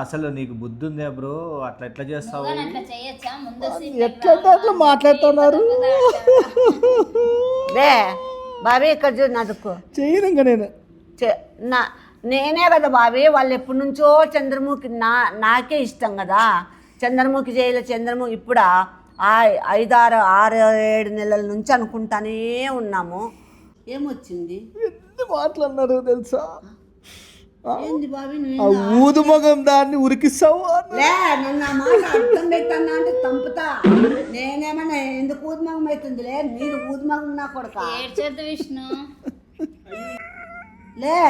అసలు నీకు బుద్ధి ఉందా బ్రో? అట్లా ఎట్లా చేస్తావు? ఎట్లా అట్లా మాట్లాడుతున్నారు. బాబీ ఇక్కడ చూడు నదుకు చేయను ఇంకా నేను నేనే కదా బాబీ. వాళ్ళు ఎప్పటి నుంచో చంద్రముఖి నాకే ఇష్టం కదా. చంద్రముఖి చేయలే చంద్రముఖి ఇప్పుడు 6-7 నెలల నుంచి అనుకుంటానే ఉన్నాము. ఏమొచ్చింది? ఎన్ని మాట్లాడినారు తెలుసా? ఏంది బాబీ ఊదు మొగం దాన్ని ఉరికిస్తావు. లే నన్ను ఆ మాట అర్థం పెట్టన్నా అంటే చంపుతా. నేనేమన్నా ఎందుకు ఊదుమగం అవుతుందిలే? మీరు ఊదుమగం నా కొడక విష్ణు. లే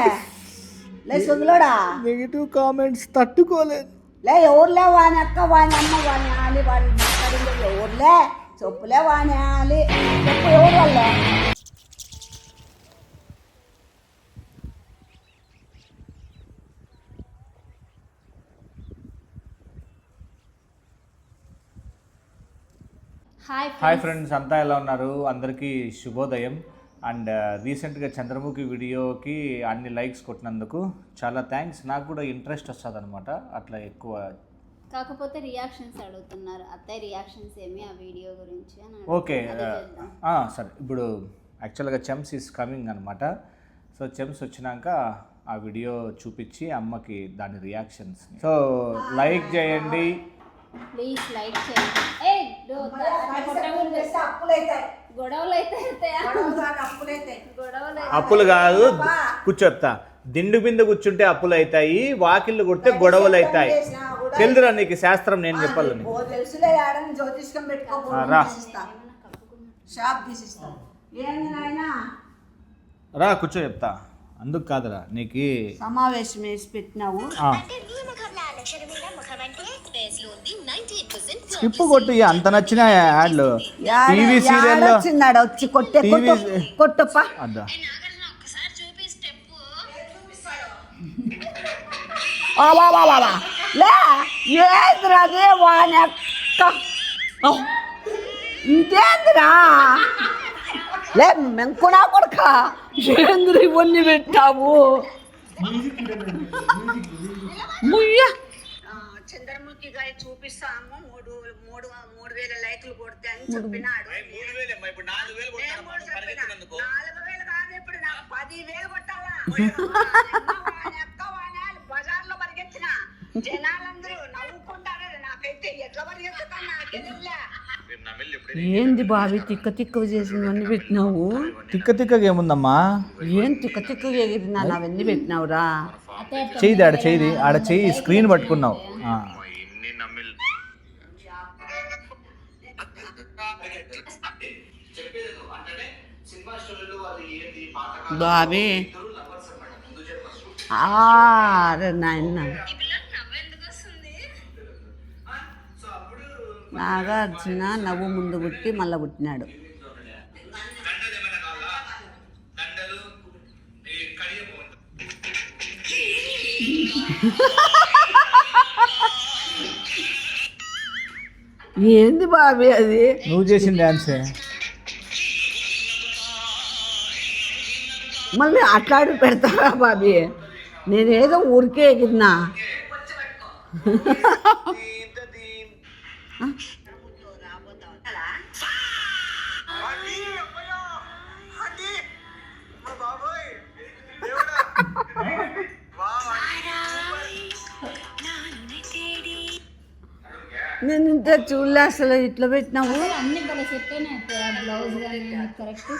లే సొందులోడా నెగిటివ్ కామెంట్స్ తట్టుకోలేదు. లే ఎవరులే వాని అక్క వాని అమ్మ వాని ఆలి వాళ్ళు మాట్లాడింది ఎవరులే చెప్పులే వాని ఆలి చెప్పు ఎవరు వాళ్ళే? హాయ్ ఫ్రెండ్స్, అంతా ఎలా ఉన్నారు? అందరికీ శుభోదయం. అండ్ రీసెంట్గా చంద్రముఖి వీడియోకి అన్ని లైక్స్ కొట్టినందుకు చాలా థ్యాంక్స్. నాకు కూడా ఇంట్రెస్ట్ వస్తుంది అనమాట అట్లా ఎక్కువ. కాకపోతే రియాక్షన్స్ అడుగుతున్నారు, అత్తయ్య రియాక్షన్స్ ఏమి ఆ వీడియో గురించి అని. ఓకే సరే. ఇప్పుడు యాక్చువల్గా చెమ్స్ ఈస్ కమింగ్ అనమాట. సో చెమ్స్ వచ్చినాక ఆ వీడియో చూపించి అమ్మకి దాని రియాక్షన్స్. సో లైక్ చేయండి ప్లీజ్, లైక్ చేయండి. అప్పులు కాదు కూర్చోత్తా. దిండు బింద కూర్చుంటే అప్పులు అవుతాయి, వాకిళ్ళు కొడితే గొడవలు అవుతాయి. తెలుదురా నీకు శాస్త్రం? నేను చెప్పాలని రా కూర్చో చెప్తా. అందుకు కాదురా నీకు సమావేశం వేసి పెట్టినావు. స్కిప్ కొట్టి అంత నచ్చిన యాడ్లు టీవీ సీరియల్ వచ్చి కొట్టే కొట్టప్ప అద్దా లేదురాదే వాని అక్క ఇంకేందిరా? లే మెంకునా కొడుక ఏంద్ర ఇవన్నీ పెట్టావు? చంద్రముఖి గారి చూపిస్తాము 3,000 లైకులు కొడితే అని చెప్పినాడు. 4,000 కాదు, ఇప్పుడు నాకు 10,000 కొట్టాలా? బజార్లో పరిగెత్తిన జనాలందరూ నవ్వుకుంటారు. నాకైతే ఎట్లా పరిగెత్తుతా నాకే తెలియలే. ఏంది బావి తిక్క తిక్కగా చేసినవన్నీ పెట్టినావు? తిక్కగా ఏముందమ్మా? ఏం తిక్కగా ఎగిరినా అవన్నీ పెట్టినావురా? చెయ్యి ఆడ చెయ్యి స్క్రీన్ పట్టుకున్నావు. బాబీ నాయన నాగార్జున నవ్వు ముందు పుట్టి మళ్ళా పుట్టినాడు. ఏంది బాబీ అది? నువ్వు చేసిన డాన్సే. మళ్ళీ అట్లాడి పెడతారా బాబీ? నేనేదో ఊరికే ఎగిరినా. నేను ఇంత చూడలే అసలు. ఇట్లా పెట్టినావు అన్ని భలే సెట్ అయినాయి. Blouse correct.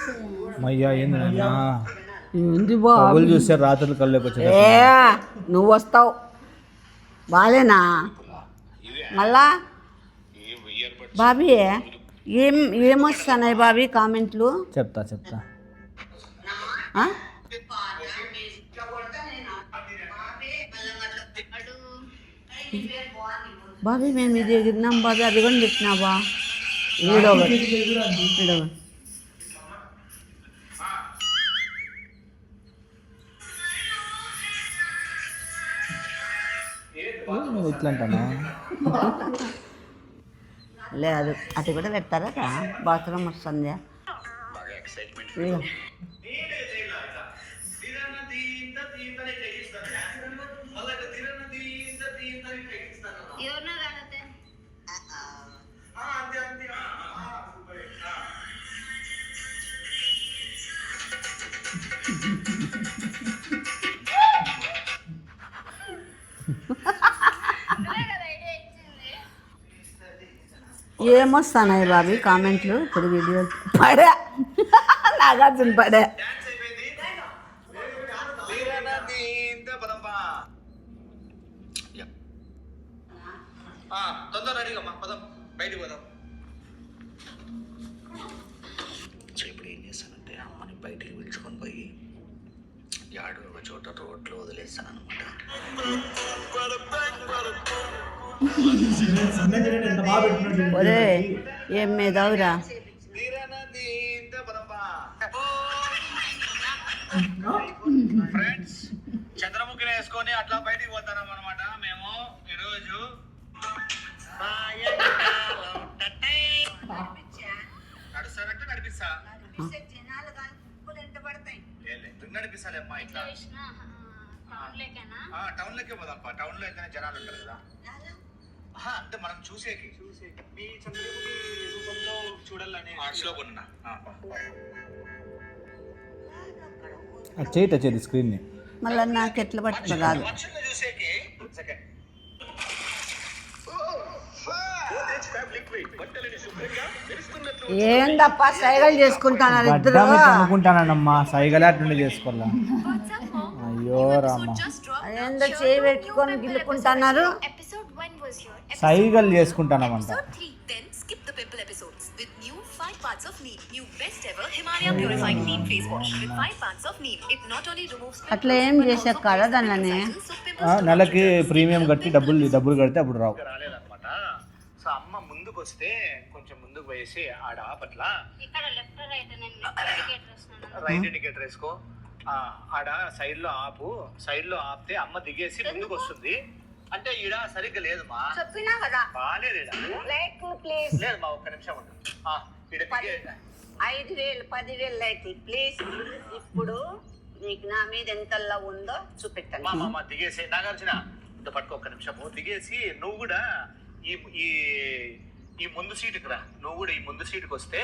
ఏంది బాబు చూస్తే రాత్రులు కళ్ళకి వచ్చి నువ్వు వస్తావు బాలేనా? మళ్ళా బాబీ ఏమొస్తున్నాయి బాబీ కామెంట్లు? చెప్తా బాబీ మేము ఇది ఎగిరినాం బాబీ, అది కూడా పెట్టినావా? వీడియో ఇట్లాంటానా? లేదు అది కూడా పెడతారా? బాత్రూమ్ వస్తుంది. ఏమొస్తున్నాయి బాబీ కామెంట్లు ఇప్పుడు వీడియో పడే నాగార్జున పడే తొందర రెడీగా పదం బయటికి పోదాం. ఇప్పుడు ఏం చేస్తానంటే అమ్మని బయటికి పిలుచుకొని పోయి యాడు ఒక చోట రోడ్లో వదిలేస్తాను అనమాట. ఒరే ఏం మీదవురా ఫ్రెండ్స్ చంద్రముఖిని వేసుకొని అట్లా బయటికి పోతాం అనమాట మేము ఈరోజు. నడుస్తానంటే నడిపిస్తా, నడిపిస్తాలే అమ్మా. ఇట్లా టౌన్ లోకే పోదాంపా, టౌన్ లో అయితేనే జనాలు ఉంటారు కదా. అంటే మనం చూసేకి మీ చంద్రముఖి రూపంలో చూడాలని ఆర్ట్స్ లో కొన్నా. చేయి స్క్రీన్ని మళ్ళీ నాకు ఎట్లా పట్టుకు రాదు. చూసేకి ఏందప్పా సైగలు చేసుకుంటున్నారు ఇద్దరు. అనుకుంటానమ్మా సైగలే అట్టుండి చేసుకోవాలా. అయ్యో రామ్మ ఏందో చేయి పెట్టుకొని గిల్లుకుంటున్నారు. సైగలు చేసుకుంటానమంట. అట్లా ఏం చేసే కదా దాన్ని నెలకి ప్రీమియం కట్టి డబ్బులు కడితే అప్పుడు రావు. రాలేదన్నమాట. సో అమ్మ ముందుకు వస్తే కొంచెం ముందుకు వేసి ఆడ ఆపట్లా రైట్ ఇండికేటర్ వేసుకో. ఆడ సైడ్ లో ఆపు, సైడ్ లో ఆపితే అమ్మ దిగేసి ముందుకు వస్తుంది. అంటే ఈడ సరిగ్గా లేదు మా చెప్పినా కదా బాగాలేదు. ప్లీజ్ లేదు మా ఒక్క నిమిషం ఉంటుంది. 5,000 10,000 లైక్లు ప్లీజ్. ఇప్పుడు నీకు నా మీద ఎంతలా ఉందో చూపెట్టాను. మా దిగేసి నాగార్జున ఇంత పట్టుకో ఒక్క నిమిషము. దిగేసి నువ్వు కూడా ఈ ఈ ఈ ముందు సీటుకి రా. నువ్వు కూడా ఈ ముందు సీటుకి వస్తే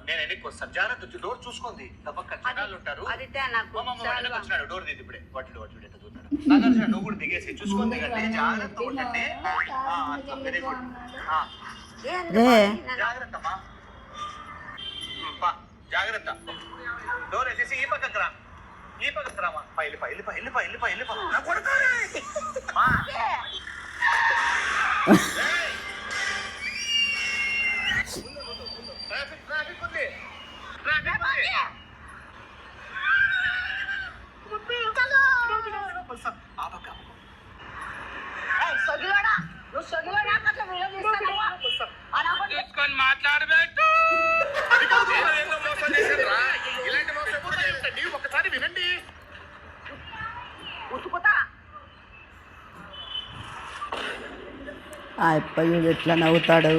నేను వెనక్కి వస్తాను. జాగ్రత్త డోర్ చూసుకోండి, పక్క జనాలు ఉంటారు. వచ్చినాడు డోర్ తీసి ఇప్పుడే వాటిలో ఎట్లా చూస్తాడు. నాగార్జున నువ్వు కూడా దిగేసి చూసుకొని దిగండి, జాగ్రత్త ఉండండి. వెరీ గుడ్, జాగ్రత్త అమ్మా, జాగ్రత్త. డోర్ వేసేసి ఈ పక్కకు రా, ఈ పక్కకు రామా. వెళ్ళిపా ట్రాఫిక్ ఉంది. చూసుకొని మాట్లాడబెట్టు. ఇలాంటి మోసం ఎప్పుడు చేయండి, ఒకసారి వినండి. అప్పయ్య ఎట్లా నవ్వుతాడు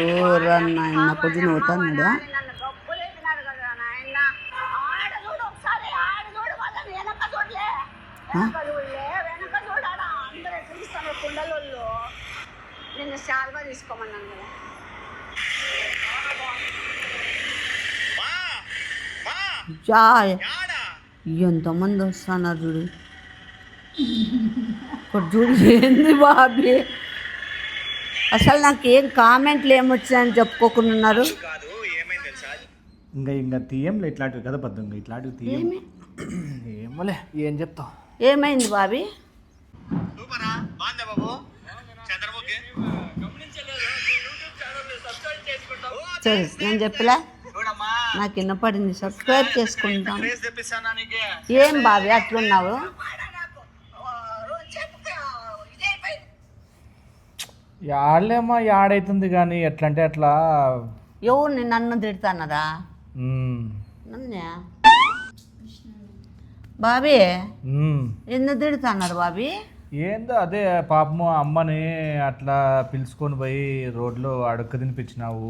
నాయన కొంచెం నవ్వుతాడు. నిన్ను శాల్వా తీసుకోమన్నాను కదా. ఎంతమంది వస్తున్నారు చూడు. ఇప్పుడు చూడు ఏంది బాబీ, అసలు నాకు ఏం కామెంట్లు ఏమొచ్చాయని చెప్పుకోకుండా ఉన్నారు. ఇంకా తీయంలే ఇట్లాంటివి కదా పద్దు. ఇంకా ఇట్లాంటివి తీయం. ఏమోలే ఏం చెప్తాం. ఏమైంది బాబీ? సరే నేను చెప్పలే, నాకు వినపడింది. సబ్స్క్రైబ్ చేసుకుంటాం. ఏం బాబీ అట్లున్నావు? యాడలేమా యాడైతుంది కానీ ఎట్లా అంటే అట్లా. ఎవరు నన్ను తిడతానరా? నన్నే బాబీ ఎందుకు తిడతాన్నారు బాబీ? ఏందో అదే పాపము అమ్మని అట్లా పిలుచుకొని పోయి రోడ్లో అడుక్క తినిపించినావు.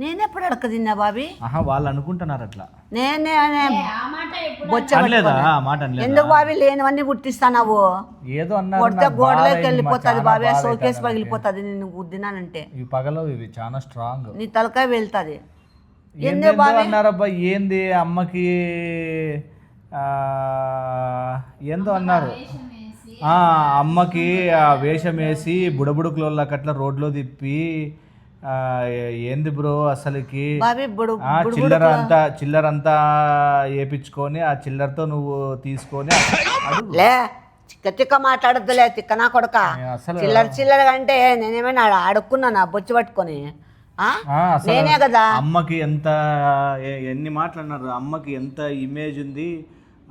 నేనెప్పుడు అడక తిన్నా బాబీ? వాళ్ళు అనుకుంటున్నారు అట్లా. నేనే మాట ఎందుకు బాబీ లేనివన్నీ పుట్టిస్తావు? ఏదో అన్నారు. కొడితే గోడలోకి వెళ్ళిపోతుంది బాబీ, ఆ షోకేస్ పగిలిపోతుంది నిన్ను గుద్దినానంటే. ఇవి పగలవు, ఇవి చాలా స్ట్రాంగ్. నీ తలకాయ వెళ్తుంది. ఏందో అన్నారబ్బా, ఏంది అమ్మకి ఏందో అన్నారు. అమ్మకి ఆ వేషం వేసి బుడబుడుకులోళ్ళకి అట్లా రోడ్లో తిప్పి ఏంది బ్రో అసలుకి చిల్లర అంతా వేపించుకొని ఆ చిల్లరతో నువ్వు తీసుకొని లే తిక్క మాట్లాడద్దులే తిక్క నా కొడుక చిల్లర అంటే నేనేమైనా అడుక్కున్నానా బొచ్చి పట్టుకొని నేనే కదా. అమ్మకి ఎంత ఎన్ని మాట్లాడినారు, అమ్మకి ఎంత ఇమేజ్ ఉంది.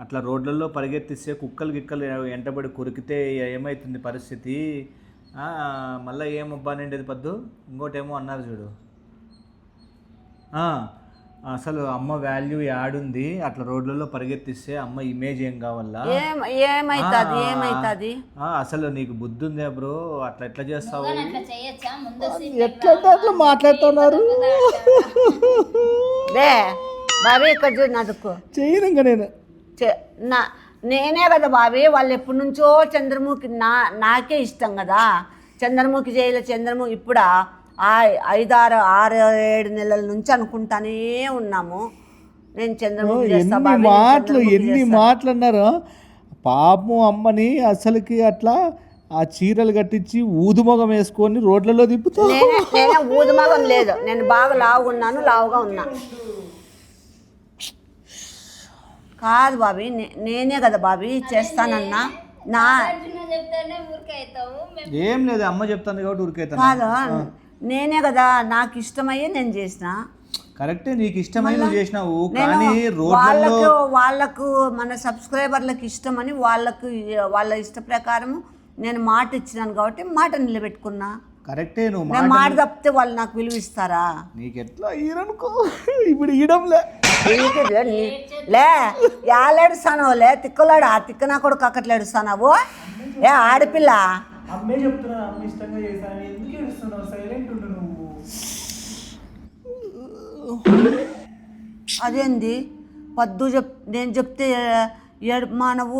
అట్లా రోడ్లలో పరిగెత్తిస్తే కుక్కలు గిక్కలు ఎంటబడి కొరికితే ఏమవుతుంది పరిస్థితి. మళ్ళీ ఏమబ్బా నిండేది పద్దు. ఇంకోటేమో అన్నారు చూడు, అసలు అమ్మ వాల్యూ యాడుంది. అట్లా రోడ్లలో పరిగెత్తిస్తే అమ్మ ఇమేజ్ ఏం కావాలా, ఏమైతుంది అసలు నీకు బుద్ధి ఉందా బ్రో, అట్లా ఎట్లా చేస్తావు, ఎట్లా అట్లా మాట్లాడుతున్నారు. బాబీ ఇక్కడ చూడు నాదుకు చేయను ఇంకా నేనే కదా బాబీ. వాళ్ళు ఎప్పటి నుంచో చంద్రముఖి నాకే ఇష్టం కదా. చంద్రముఖి చేయలే చంద్రముఖి ఇప్పుడు 6-7 నెలల నుంచి అనుకుంటానే ఉన్నాము. నేను చంద్రముఖి ఎన్ని మాటలు అన్నారు పాపం అమ్మని. అసలుకి అట్లా ఆ చీరలు కట్టించి ఊదుమొగం వేసుకొని రోడ్లలో తిప్పుతా. నేనే ఊదుమొగం లేదు, నేను బాగా లావుగా ఉన్నా. కాదు బాబీ, నేనే కదా బాబీ చేస్తానన్నా. ఏం లేదు అమ్మ చెప్తాను కాబట్టి ఊరికైతే కాదు, నేనే కదా నాకు ఇష్టమయ్యే నేను చేసిన. కరెక్టే, నీకు ఇష్టమై నువ్వు చేసినావు. కానీ వాళ్ళకు మన సబ్స్క్రైబర్లకు ఇష్టమని వాళ్ళ ఇష్ట ప్రకారం నేను మాట ఇచ్చినాను కాబట్టి మాట నిలబెట్టుకున్నా. కరెక్టే, నువ్వు మాట తప్పితే వాళ్ళు నాకు విలువ ఇస్తారా? నీకు ఎట్లా ఇరనుకో ఇప్పుడు ఇయడంలే లే ఏడుస్తానో లే తిక్కలాడు ఆ తిక్క నా కొడుకు అక్కట్లు ఏడుస్తానావు. ఏ ఆడపిల్ల అమ్మే చెప్తున్నా, అమ్మ ఇష్టంగా చేశాను, ఎందుకు ఏడుస్తున్నావు, సైలెంట్ ఉండు నువ్వు. అదేంది పద్దు నేను చెప్తే మానవు,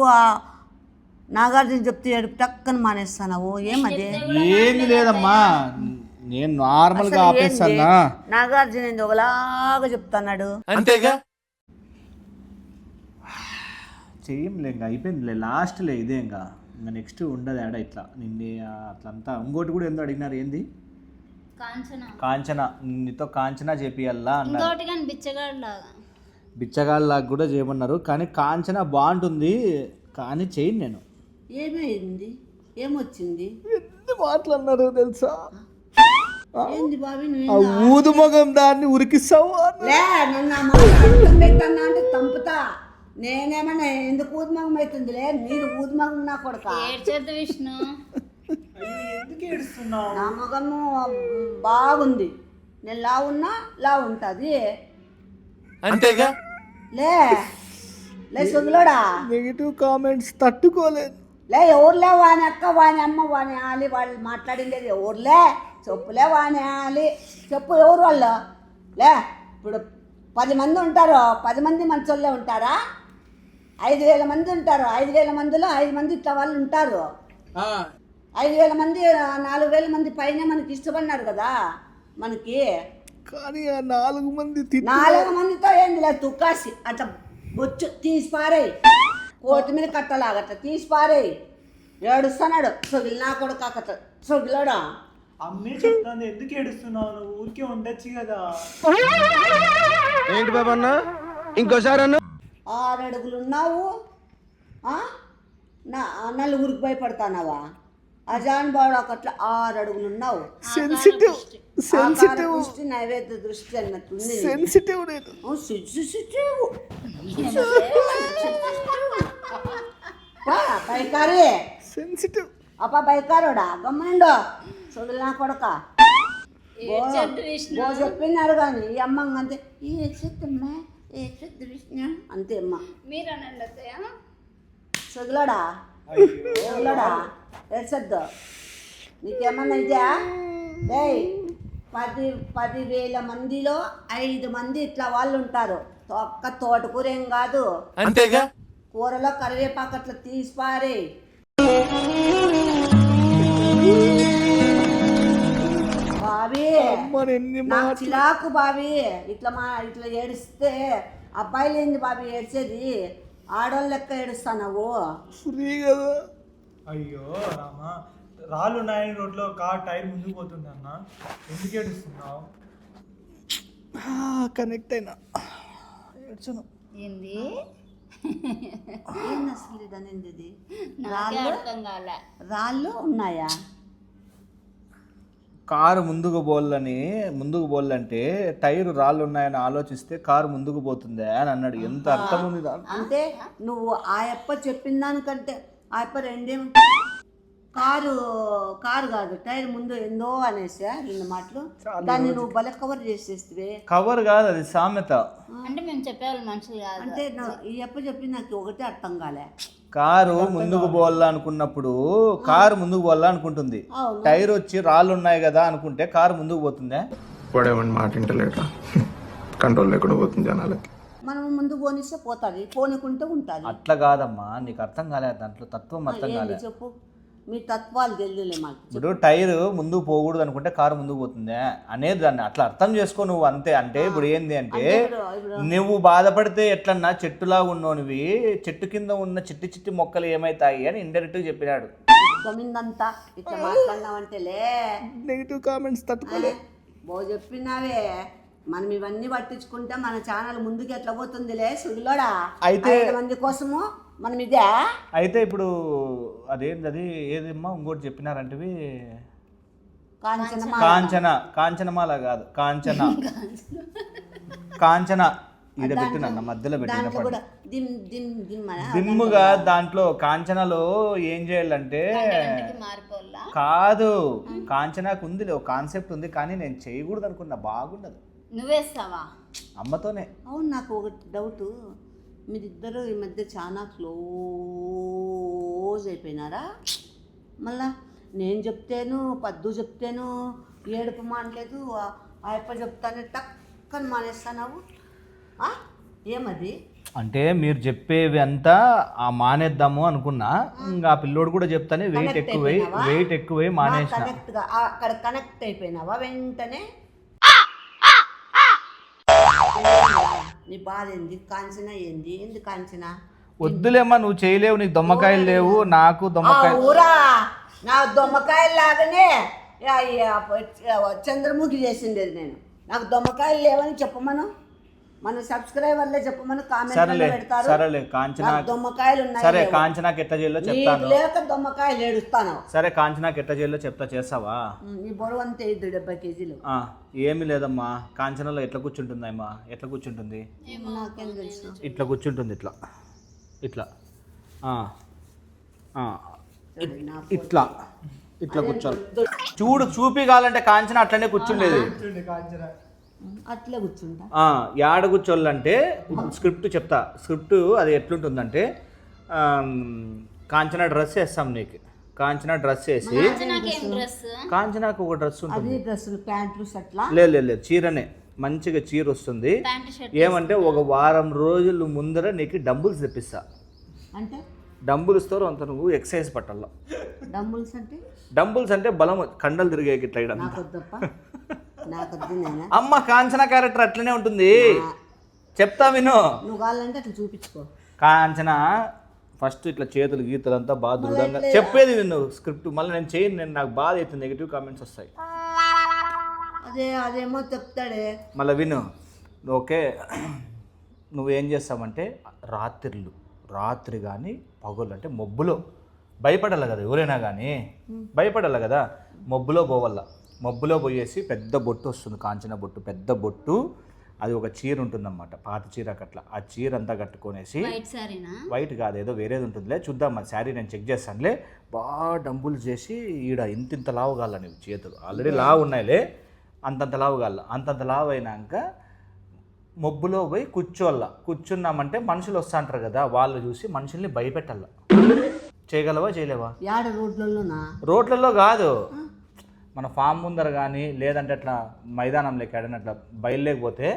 నాగార్జున చెప్తే ఏడుపు టక్కని మానేస్తావు. ఏమది? ఏమి లేదమ్మా, నేను నార్మల్ గా ఆపేస్తానా. నాగార్జున ఏంది ఒకలాగా చెప్తున్నాడు. అంతేగా, చెయ్యంలే ఇంకా అయిపోయిందిలే, లాస్ట్లే ఇదే ఇంకా నెక్స్ట్ ఉండదు ఆడ ఇట్లా నిన్ను అట్లంతా. ఇంకోటి కూడా ఎందుకు అడిగినారు, ఏంది కాంచన, నీతో కాంచన చేపియాలా అన్నారు. బిచ్చగాళ్ళలాగా కూడా చేయమన్నారు. కానీ కాంచన బాగుంటుంది, కానీ చేయను నేను. ఏమైంది, ఏమొచ్చింది, ఎంత మాట్లాడినారు తెలుసా. ఏంది బాబీ ఊదు మొగం దాన్ని ఉరికిస్తావు. పెట్టన్నా అంటే తంపుతా. నేనేమన్నా ఎందుకు ఊదుమగం అవుతుందిలే, మీరు ఊదుమగం నా కొడుక. విష్ణు ఎందుకు ఏడుస్తున్నావు? నా మగము బాగుంది, నేను లా ఉంటుంది. అంతేగా, లే సుగులోడా నెగిటివ్ కామెంట్స్ తట్టుకోలేదు. లే ఎవరులే వాని అక్క వాని అమ్మ వాని ఆలి వాళ్ళు మాట్లాడిండేది ఎవరులే చెప్పులే వాని ఆలి చెప్పు ఎవరు వాళ్ళు. లే ఇప్పుడు 10 మంది ఉంటారు, 10 మంది మంచోళ్ళే ఉంటారా? 5,000 మంది ఉంటారు, 5,000 మందిలో 5 మంది ఇట్లా వాళ్ళు ఉంటారు. 5,000 మంది 4,000 మంది పైన మనకి ఇష్టపడినారు కదా మనకి. కానీ ఆ 4 మందితో ఏంది లేదు తుక్కాసి అట్లా బొచ్చు తీసి పారేయి, కోటి మీద కట్టలాగట్ట తీసి పారేయి. ఏడుస్తున్నాడు సొగిలి నా కొడుకు అక్కడ సొగిలాడా. అమ్మే చెప్తాను, ఎందుకు ఏడుస్తున్నావు, నువ్వు ఊరికే ఉండొచ్చు కదా. ఏంటి బాబా అన్న ఇంకోసారి అన్న 6 అడుగులు ఉన్నావు, నలుగురికి భయపడతానావా? అజాన్ బాడు ఒకట్లా 6 అడుగులు ఉన్నావు. సెన్సిటివ్ దృష్టి నైవేద్య దృష్టి అన్నట్టుంది. సెన్సిటివ్ లేదు, బైకారి సెన్సిటివ్. అప్ప బైకారోడా గమ్మండో చదువు నా కొడక చెప్పినారు కానీ ఈ అమ్మ అంతే ఏ చెత్తమ్మా ఏ చెత్త విష్ణు అంతే అమ్మ. మీరు చదువులాడా ఏడ్చొద్దు. నీకేమన్నా ఇదా? 10,000 మందిలో 5 మంది ఇట్లా వాళ్ళు ఉంటారు. ఒక్క తోటకూర ఏం కాదు, అంతేగా, కూరలో కరివేపాకు అట్లా తీసి పారే. బాబీ నాకు చిరాకు బాబీ, ఇట్లా ఏడిస్తే. అబ్బాయిలు ఏంది బాబీ ఏడ్చేది, ఆడోళ్ళ లెక్క ఏడుస్తావు. ఫ్రీ కదా అయ్యో రామా, రాళ్ళు ఉన్నాయని రోడ్లో కార్ టైర్ ముందుకు పోతుంది అన్న, ఎందుకు ఏడుస్తున్నావు? కనెక్ట్ అయినా ఏడ్చను. ఏంది ఏంది అసలు ఇది అనేది ఇది? నాకే అర్థం కాలే. రాళ్ళు ఉన్నాయా? కారు ముందుకు పోవాలంటే టైరు రాళ్ళు ఉన్నాయని ఆలోచిస్తే కారు ముందుకు పోతుందా అని అన్నాడు. ఎంత అర్థం ఉంది దాంట్లో. అంటే నువ్వు ఆ అప్ప చెప్పిన దానికంటే ఆ అప్ప రెండేం కారు కాదు టైర్ ముందు ఎందో అనేసా రెండు మాటలు, దాన్ని నువ్వు భలే కవర్ చేసేస్తే. కవర్ కాదు, అది సామెత. అంటే మేము చెప్పేవాళ్ళు మనుషులు కాదు. అంటే ఈ అప్ప చెప్పి నాకు ఒకటే అర్థం కాలే. కారు ముందుకు పోవాలనుకున్నప్పుడు కారు ముందుకు పోవాలనుకుంటుంది, టైర్ వచ్చి రాళ్ళు ఉన్నాయి కదా అనుకుంటే కారు ముందుకు పోతుందా? వాడేమన్నా మాట ఇంటలేట, కంట్రోల్ లేకుండా పోతుంది జనాలకి. మనం ముందు పోనిస్తే పోతుంది, పోనీకుంటే ఉంటుంది. అట్లా కాదమ్మా, నీకు అర్థం కాలేదు, దాంట్లో తత్వం అర్థం కాలేదు. చెప్పు, మీ తత్వాలు తెలియలే మాకు. ఇప్పుడు టైర్ ముందుకు పోకూడదు అనుకుంటే కారు ముందుకు పోతుందా అనేది దాన్ని అట్లా అర్థం చేసుకో నువ్వు అంతే. అంటే ఇప్పుడు ఏంది అంటే నువ్వు బాధపడితే ఎట్లన్నా చెట్టులాగా ఉన్నోనివి చెట్టు కింద ఉన్న చిట్టి మొక్కలు ఏమైతాయి అని ఇండైరెక్ట్గా చెప్పినాడు. గమిందంతా ఇట్లా మాట్లాడినావంటేలే నెగిటివ్ కామెంట్స్ తట్టుకోలే. బాగా చెప్పినావే, మనం ఇవన్నీ పట్టించుకుంటే మన ఛానల్ ముందుకు ఎట్లా పోతుందిలే సుడిలోడా. అయితే 5 మంది కోసము మనం ఇదే. అయితే ఇప్పుడు అదేంది ఏదమ్మా ఇంకోటి చెప్పినారంటే కాంచనమాల కాదు, కాంచన ఈడ పెట్టిన మధ్యలో పెట్టిన దిమ్ముగా దాంట్లో కాంచనలో ఏం చేయాలంటే కాదు, కాంచనాకు ఉంది ఒక కాన్సెప్ట్ ఉంది, కానీ నేను చేయకూడదు అనుకున్నా, బాగుండదు. నువ్వేస్తావా? అమ్మతోనే. అవును, నాకు ఒక డౌట్, మీరిద్దరు ఈ మధ్య చాలా క్లోజ్ అయిపోయినారా? మళ్ళా నేను చెప్తేను పద్దు చెప్తేను ఏడుపు మానలేదు, ఆ అప్ప చెప్తానే టక్కని మానేస్తావు, ఏమది? అంటే మీరు చెప్పేవి అంతా ఆ మానేద్దాము అనుకున్నా, ఇంకా ఆ పిల్లోడు కూడా చెప్తానే వెయిట్ ఎక్కువై మానేసిన. కరెక్ట్గా అక్కడ కనెక్ట్ అయిపోయినావా వెంటనే? నీ బాధ ఏంది? కాంచన ఏంది? ఏంది కాంచన? వద్దులేమ్మా, నువ్వు చేయలేవు, నీకు దొమ్మకాయలు లేవు, నాకు దొమ్మకాయలు. ఊరా నా దొమ్మకాయలు లాగానే చంద్రముఖి చేసింది నేను. నాకు దొమ్మకాయలు లేవని చెప్పమను, మన సబ్స్క్రైబర్లే చెప్పమను, కామెంట్ పెడతారు. సరేలే కాంచన, దొమ్మకాయలు ఉన్నాయి. సరే కాంచనాకి ఎట్ట చేయాలో చెప్తాను. లేక దొమ్మకాయలు ఏడుస్తాను. సరే కాంచనాకి ఎట్ట చేయాలో చెప్తా, చేస్తావా? నీ బరువు అంతే 70 కేజీలు. ఏమి లేదమ్మా, కాంచనలో ఎట్లా కూర్చుంటుంది అమ్మా? ఎట్లా కూర్చుంటుంది? నాకేం తెలుసు. ఇట్లా కూర్చుంటుంది, ఇట్లా ఇట్లా ఇట్లా కూర్చోాలి. చూపి కావాలంటే కాంచన అట్లనే కూర్చుండేది, అట్లే కూర్చుంటా. యాడ కూర్చోళ్ళంటే స్క్రిప్ట్ చెప్తా. స్క్రిప్ట్ అది ఎట్లుంటుందంటే, కాంచన డ్రెస్ వేస్తాం నీకు, కాంచన డ్రెస్ వేసి కాంచనాకు ఒక డ్రెస్ ఉంటుంది, లేదు చీరనే, మంచిగా చీర వస్తుంది. ఏమంటే ఒక వారం రోజులు ముందర నీకు డంబుల్స్ తెప్పిస్తా. అంటే డంబుల్స్తో అంత నువ్వు ఎక్సర్సైజ్ పట్టాల. డంబుల్స్ అంటే బలం, కండలు తిరిగే ఇట్లా. అమ్మ కాంచన క్యారెక్టర్ అట్లనే ఉంటుంది, చెప్తా విను. నువ్వు కావాలంటే అట్లా చూపించుకో. కాంచన ఫస్ట్ ఇట్లా చేతులు గీతలు అంతా బాగా దృఢంగా చెప్పేది విను స్క్రిప్ట్. మళ్ళీ నేను చేయను, నాకు బాధ అవుతుంది, నెగిటివ్ కామెంట్స్ వస్తాయి. అదేమో చెప్తాడే. మళ్ళీ విను. ఓకే, నువ్వేం చేస్తావంటే రాత్రి కానీ పగలు అంటే మబ్బులో భయపడాలి కదా, ఎవరైనా కానీ భయపడాలి కదా, మబ్బులో పోయేసి పెద్ద బొట్టు వస్తుంది, కాంచన బొట్టు, పెద్ద బొట్టు. అది ఒక చీర ఉంటుందన్నమాట, పాత చీర కట్లా. ఆ చీర అంతా కట్టుకొనేసి, వైట్ కాదు ఏదో వేరేది ఉంటుందిలే, చూద్దాం ఆ శారీ నేను చెక్ చేస్తానులే. బాగా డంబుల్స్ చేసి ఈడ ఇంత లావు కాల, నీవు చేతులు ఆల్రెడీ లావు ఉన్నాయిలే, అంతంత లావు కాల. అంతంత లావు అయినాక మబ్బులో పోయి కూర్చున్నామంటే మనుషులు వస్తా అంటారు కదా, వాళ్ళు చూసి మనుషుల్ని భయపెట్టాల. చేయగలవా చేయలేవా? రోడ్లలో కాదు, మన ఫామ్ ముందర కానీ లేదంటే అట్లా మైదానంలోకి ఆడని అట్లా బయలులేకపోతే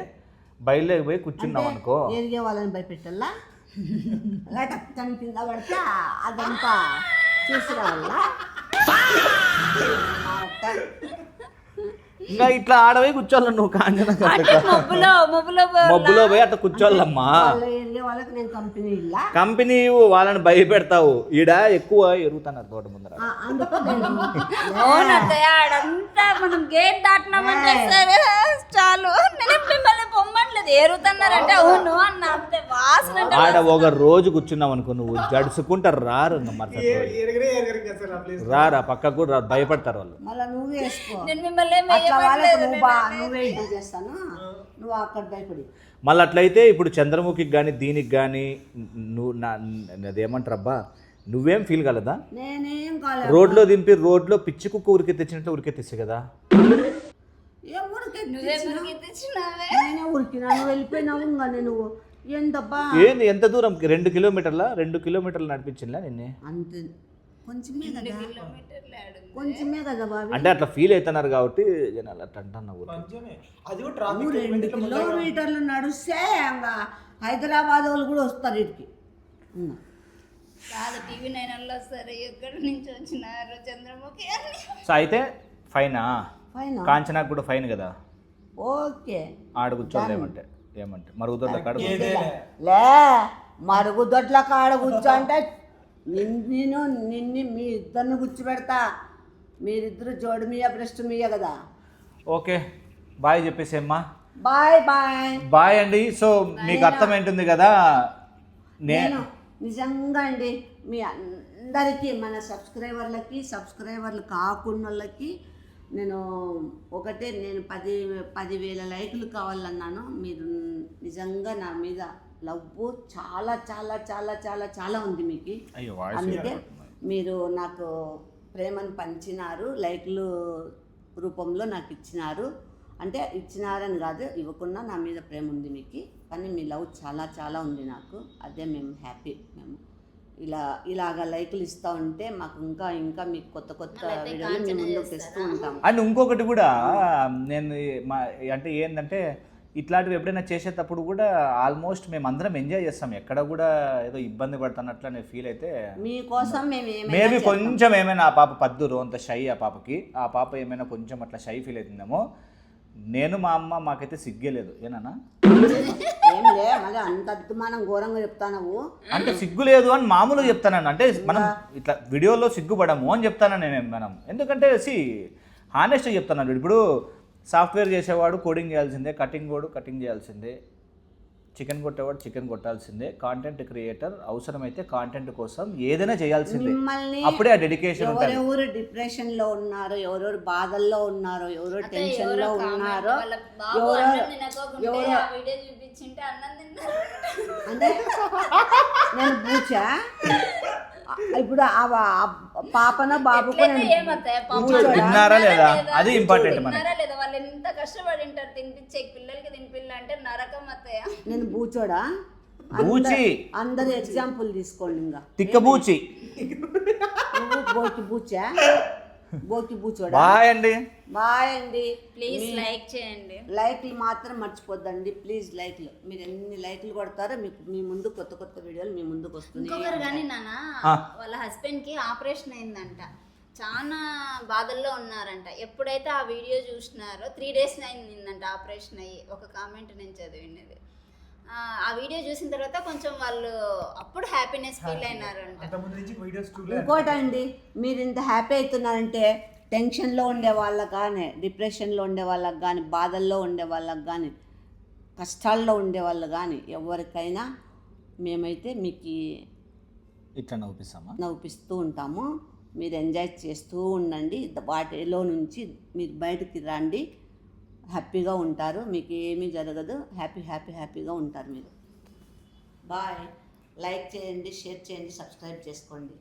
పోయి కూర్చున్నాం అనుకో, ఎరిగే వాళ్ళని భయపెట్టాలా? కింద పడితే అదంతా చూసి రావాలా? ఇంకా ఇట్లా ఆడవే కూర్చోవాలి నువ్వు కాంచన మబ్బులో పోయి అట్లా కూర్చోవాలమ్మా. వాళ్ళ ఏరియా వాళ్ళకి నేను కంపెనీ ఇల్లా కంపెనీ వాళ్ళని భయపెడతావు. ఈడ ఎక్కువ ఎరుగుతున్నారు తోట ముందర. అందుకు నేను అవునత్తయ్య ఆడంతా మనం గేట్ దాటినామంటే సరే చాలు. నేను మిమ్మల్ని పొమ్మట్లేదు, ఏరుతున్నారంటే అవును అన్న అంతే. వాసన అంటే ఆడ ఒక రోజు కూర్చున్నావు అనుకో నువ్వు జడుచుకుంటారు రారు. ఇంకా మరుసటి రోజు రారా పక్కకు భయపడతారు వాళ్ళు. మళ్ళీ నువ్వు వేసుకో. నేను మిమ్మల్ని ఏం అట్లా వాళ్ళకి వేయట్లేదు. నువ్వే ఇది చేస్తాను, నువ్వు అక్కడ భయపడి. మళ్ళీ అట్లయితే ఇప్పుడు చంద్రముఖికి కానీ దీనికి కానీ నువ్వు అదేమంటారబ్బా నువ్వేం ఫీల్ కలదా? నేనేం కాలేదు. రోడ్లో దింపి రోడ్లో పిచ్చి కుక్క ఉరికే తెచ్చినట్లు ఉరికే తెచ్చు కదా. ఏ ఊరికే నువ్వే మురికి తెచ్చినావే. నేనే ఉరికినా, నువ్వు వెళ్ళిపోయినావు. ఇంకా నేను ఏందబ్బా ఏంది ఎంత దూరం? 2 కిలోమీటర్లు నడిపించిందా నిన్నే? అంతే, కొంచెమే కదా, కొంచెమే కదా బాబు. అంటే అట్లా ఫీల్ అవుతున్నారు కాబట్టి జనాలు అట్లా అంటున్నావు. అది కూడా నువ్వు ట్రాఫిక్ 2 కిలోమీటర్లు నడుస్తే ఇంకా హైదరాబాద్ వాళ్ళు కూడా వస్తారు ఇటుకి. కాదు టీవీ 9లో సరే ఎక్కడి నుంచి వచ్చినారు చంద్రముఖి అని. సో అయితే ఫైనా? ఫైన్ కాంచనాకు కూడా ఫైన్ కదా. ఓకే. ఆడ కూర్చోవాలి ఏమంటే మరుగుదొడ్ల కాడ లే మరుగుదొడ్ల కాడ కూర్చో అంటే నిన్ను మీ ఇద్దరిని కూర్చోబెడతా. మీరిద్దరు జోడు మీయ బ్రెస్ట్ మీయ కదా. ఓకే బాయ్ చెప్పేసేమ్మా. బాయ్ బాయ్ బాయ్ అండి. సో మీకు అర్థమైంటుంది కదా. నేను నిజంగా అండి మీ అందరికీ, మన సబ్స్క్రైబర్లు కాకున్న వాళ్ళకి నేను 10,000 లైకులు కావాలన్నాను. మీరు నిజంగా నా మీద లవ్ చాలా చాలా చాలా చాలా చాలా ఉంది మీకు. అందుకే మీరు నాకు ప్రేమను పంచినారు, లైక్లు రూపంలో నాకు ఇచ్చినారు. అంటే ఇచ్చినారని కాదు, ఇవ్వకుండా నా మీద ప్రేమ ఉంది మీకు. కానీ మీ లవ్ చాలా చాలా ఉంది నాకు. అదే మేము హ్యాపీ. మేము ఇలాగ లైకులు ఇస్తూ ఉంటే మాకు ఇంకా మీకు కొత్త వీడియోలు మేము ముందుకు తెస్తూ ఉంటాం. అండ్ ఇంకొకటి కూడా నేను అంటే ఏంటంటే ఇట్లాంటివి ఎప్పుడైనా చేసేటప్పుడు కూడా ఆల్మోస్ట్ మేము అందరం ఎంజాయ్ చేస్తాం. ఎక్కడ కూడా ఏదో ఇబ్బంది పడుతున్నట్లు అనే ఫీల్ అయితే మీకోసం మేబీ కొంచెం ఏమైనా ఆ పాప పద్దురు అంత షై, ఆ పాప ఏమైనా కొంచెం అట్లా షై ఫీల్ అవుతుందేమో. నేను మా అమ్మ మాకైతే సిగ్గేలేదు. ఏనా ఏం లే మళ్ళీ అంత అద్దుమానం ఘోరంగా చెప్తాను. అంటే సిగ్గు లేదు అని మామూలుగా చెప్తాను. అంటే మనం ఇట్లా వీడియోలో సిగ్గుపడము అని చెప్తాను నేను. మనం ఎందుకంటే హానెస్ట్గా చెప్తున్నాను. ఇప్పుడు సాఫ్ట్వేర్ చేసేవాడు కోడింగ్ చేయాల్సిందే, కటింగ్ వాడు కటింగ్ చేయాల్సిందే, చికెన్ కొట్టేవాడు చికెన్ కొట్టాల్సిందే, కాంటెంట్ క్రియేటర్ అవసరమైతే కాంటెంట్ కోసం ఏదైనా చేయాల్సిందే. అప్పుడే ఆ డెడికేషన్ ఉంటుంది. ఎవరెవరు డిప్రెషన్ లో ఉన్నారో, ఎవరెవరు బాధల్లో ఉన్నారో, ఎవరెవరు టెన్షన్ లో ఉన్నారో, అంటే నేను పూచా ఇప్పుడు పాపన బాబుకు విన్నారా లేదా? అది ఇంపార్టెంట్. వాళ్ళు ఎంత కష్టపడి ఉంటారు తినిపించే పిల్లలకి తినిపిల్లంటే నరకం అత్తయ్య. నేను బూచోడా? అందరు ఎగ్జాంపుల్ తీసుకోండి. ఇంకా తిక్కబూచి బోకి బూచోడా? బాయ్ అండి. ప్లీజ్ లైక్ చేయండి. లైక్లు మాత్రం మర్చిపోద్దండి ప్లీజ్. లైక్లు మీరు ఎన్ని లైక్లు కొడతారో మీకు మీ ముందు కొత్త వీడియోలు మీ ముందుకు వస్తుంది. ఇంకొకరు కానీ నాన్న వాళ్ళ హస్బెండ్ కి ఆపరేషన్ అయిందంట, చాలా బాధల్లో ఉన్నారంట. ఎప్పుడైతే ఆ వీడియో చూసినారో 3 days అయిందంట ఆపరేషన్ అయ్యి. ఒక కామెంట్ నేను చదివినది. ఆ వీడియో చూసిన తర్వాత కొంచెం వాళ్ళు అప్పుడు హ్యాపీనెస్ ఫీల్ అయినారంట. ఇంకోటండి, మీరు ఇంత హ్యాపీ అవుతున్నారంటే టెన్షన్లో ఉండే వాళ్ళకి కానీ, డిప్రెషన్లో ఉండే వాళ్ళకి కానీ, బాధల్లో ఉండే వాళ్ళకి కానీ, కష్టాల్లో ఉండే వాళ్ళు కానీ ఎవరికైనా మేమైతే మీకు ఇట్లా నవ్విస్తూ ఉంటాము. మీరు ఎంజాయ్ చేస్తూ ఉండండి. వాటిలో నుంచి మీరు బయటికి రండి, హ్యాపీగా ఉంటారు. మీకు ఏమీ జరగదు. హ్యాపీగా ఉంటారు మీరు. బాయ్. లైక్ చేయండి, షేర్ చేయండి, సబ్స్క్రైబ్ చేసుకోండి.